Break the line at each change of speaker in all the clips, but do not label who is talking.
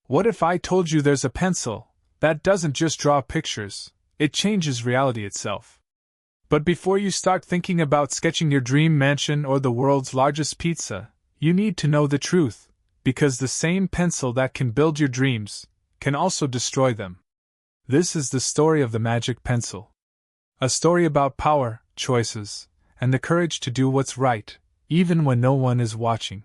What if I told you there's a pencil that doesn't just draw pictures, it changes reality itself? But before you start thinking about sketching your dream mansion or the world's largest pizza, you need to know the truth, because the same pencil that can build your dreams can also destroy them. This is the story of the magic pencil. A story about power, choices, and the courage to do what's right, even when no one is watching.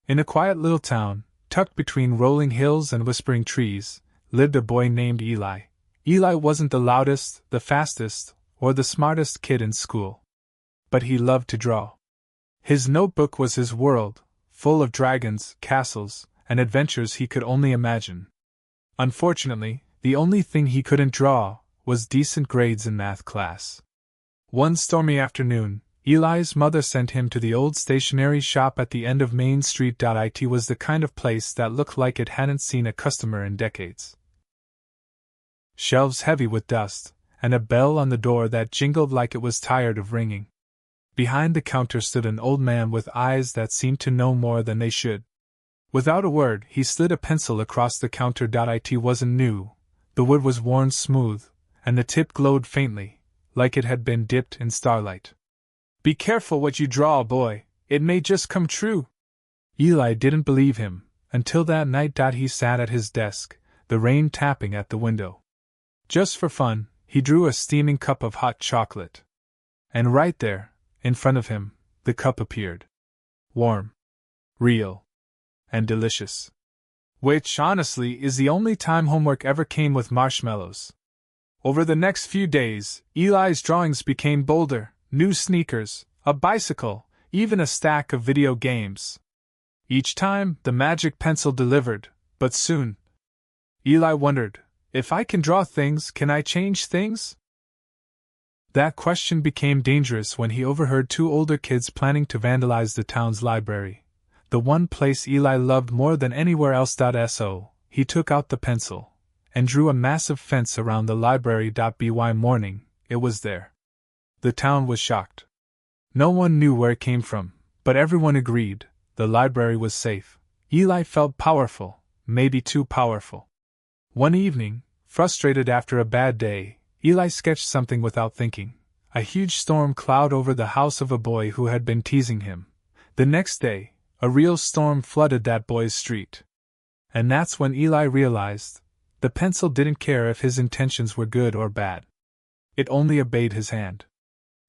In a quiet little town, tucked between rolling hills and whispering trees, lived a boy named Eli. Eli wasn't the loudest, the fastest, or the smartest kid in school. But he loved to draw. His notebook was his world, full of dragons, castles, and adventures he could only imagine. Unfortunately, the only thing he couldn't draw was decent grades in math class. One stormy afternoon, Eli's mother sent him to the old stationery shop at the end of Main Street. It was the kind of place that looked like it hadn't seen a customer in decades. Shelves heavy with dust, and a bell on the door that jingled like it was tired of ringing. Behind the counter stood an old man with eyes that seemed to know more than they should. Without a word, he slid a pencil across the counter. It wasn't new, the wood was worn smooth, and the tip glowed faintly, like it had been dipped in starlight. "Be careful what you draw, boy, it may just come true." Eli didn't believe him, until that night. He sat at his desk, the rain tapping at the window. Just for fun, he drew a steaming cup of hot chocolate. And right there, in front of him, the cup appeared. Warm, real, and delicious. Which, honestly, is the only time homework ever came with marshmallows. Over the next few days, Eli's drawings became bolder: new sneakers, a bicycle, even a stack of video games. Each time, the magic pencil delivered, but soon. Eli wondered, if I can draw things, can I change things? That question became dangerous when he overheard two older kids planning to vandalize the town's library, the one place Eli loved more than anywhere else. So, he took out the pencil and drew a massive fence around the library. By morning, it was there. The town was shocked. No one knew where it came from, but everyone agreed the library was safe. Eli felt powerful, maybe too powerful. One evening, frustrated after a bad day, Eli sketched something without thinking: a huge storm cloud over the house of a boy who had been teasing him. The next day, a real storm flooded that boy's street. And that's when Eli realized the pencil didn't care if his intentions were good or bad. It only obeyed his hand.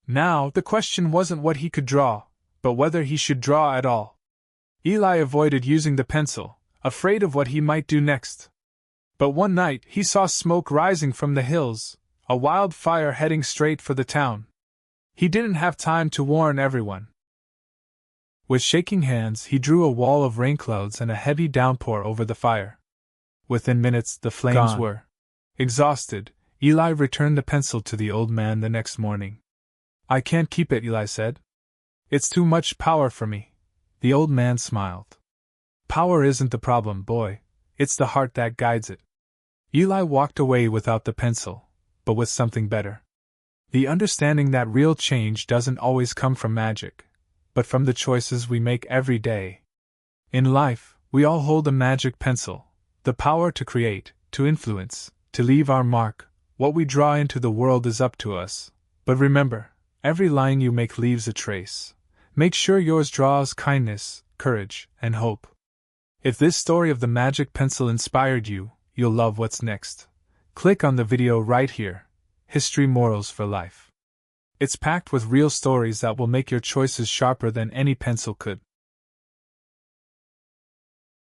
Now, the question wasn't what he could draw, but whether he should draw at all. Eli avoided using the pencil, afraid of what he might do next. But one night he saw smoke rising from the hills, a wildfire heading straight for the town. He didn't have time to warn everyone. With shaking hands, he drew a wall of rain clouds and a heavy downpour over the fire. Within minutes, the flames were. Exhausted, Eli returned the pencil to the old man the next morning. "I can't keep it," Eli said. "It's too much power for me." The old man smiled. "Power isn't the problem, boy. It's the heart that guides it." Eli walked away without the pencil, but with something better. The understanding that real change doesn't always come from magic, but from the choices we make every day. In life, we all hold a magic pencil, the power to create, to influence, to leave our mark. What we draw into the world is up to us. But remember, every line you make leaves a trace. Make sure yours draws kindness, courage, and hope. If this story of the magic pencil inspired you, you'll love what's next. Click on the video right here. History Morals for Life. It's packed with real stories that will make your choices sharper than any pencil could.